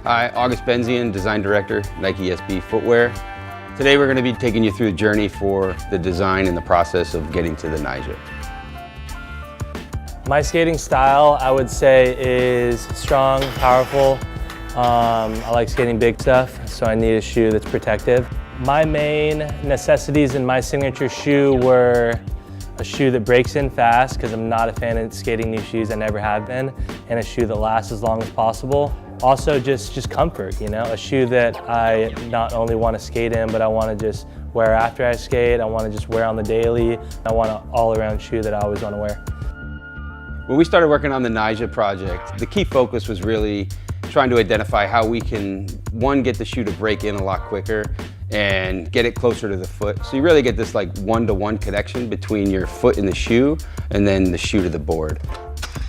Hi, August Benzian, Design Director, Nike SB Footwear. Today we're going to be taking you through the journey for the design and the process of getting to the NYJAH. My skating style, I would say, is strong, powerful. I like skating big stuff, so I need a shoe that's protective. My main necessities in my signature shoe were a shoe that breaks in fast, because I'm not a fan of skating new shoes, I never have been, and a shoe that lasts as long as possible. Also just comfort, you know, a shoe that I not only want to skate in, but I want to just wear after I skate, I want to just wear on the daily. I want an all-around shoe that I always want to wear. When we started working on the NYJAH project, the key focus was really trying to identify how we can, one, get the shoe to break in a lot quicker and get it closer to the foot. So you really get this like one-to-one connection between your foot and the shoe and then the shoe to the board.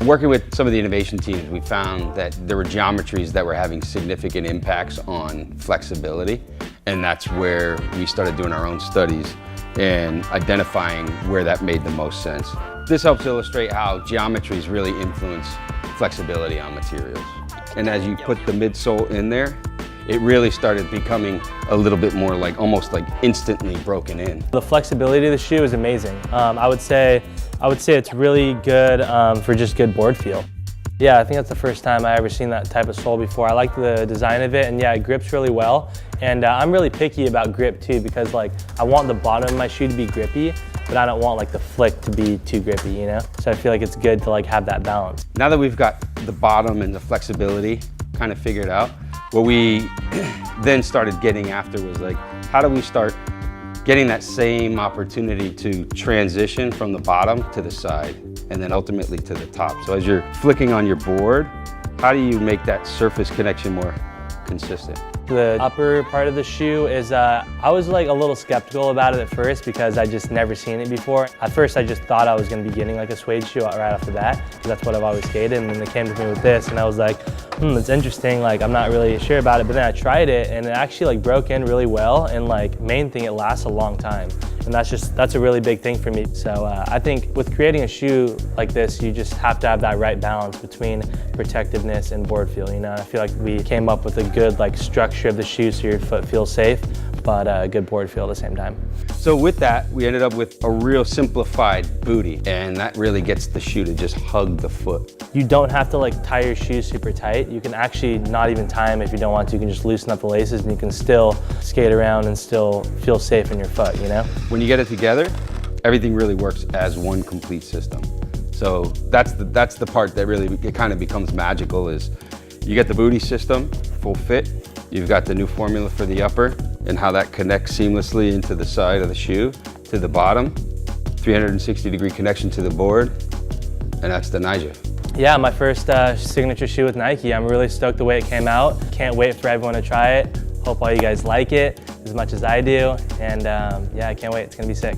Working with some of the innovation teams, we found that there were geometries that were having significant impacts on flexibility, and that's where we started doing our own studies and identifying where that made the most sense. This helps illustrate how geometries really influence flexibility on materials. And as you put the midsole in there, it really started becoming a little bit more like, almost like instantly broken in. The flexibility of the shoe is amazing. I would say it's really good for just good board feel. Yeah, I think that's the first time I ever seen that type of sole before. I like the design of it, and yeah, it grips really well. And I'm really picky about grip too, because like I want the bottom of my shoe to be grippy, but I don't want like the flick to be too grippy, you know? So I feel like it's good to like have that balance. Now that we've got the bottom and the flexibility kind of figured out, what we then started getting after was like, how do we start getting that same opportunity to transition from the bottom to the side and then ultimately to the top? So as you're flicking on your board, how do you make that surface connection more consistent? The upper part of the shoe is, I was like a little skeptical about it at first because I just never seen it before. At first I just thought I was going to be getting like a suede shoe right off the bat, because that's what I've always skated, and then they came to me with this and I was like, it's interesting, like I'm not really sure about it, but then I tried it and it actually like broke in really well, and like main thing, it lasts a long time. And that's a really big thing for me. So I think with creating a shoe like this, you just have to have that right balance between protectiveness and board feel, you know? I feel like we came up with a good like structure of the shoe so your foot feels safe, but a good board feel at the same time. So with that, we ended up with a real simplified booty, and that really gets the shoe to just hug the foot. You don't have to like tie your shoes super tight. You can actually not even tie them if you don't want to. You can just loosen up the laces and you can still skate around and still feel safe in your foot, you know? When you get it together, everything really works as one complete system. So that's the part that really, it kind of becomes magical, is you get the booty system, full fit, you've got the new formula for the upper and how that connects seamlessly into the side of the shoe, to the bottom, 360-degree connection to the board, and that's the NYJAH. Yeah, my first signature shoe with Nike. I'm really stoked the way it came out. Can't wait for everyone to try it. Hope all you guys like it as much as I do. And yeah, I can't wait, it's gonna be sick.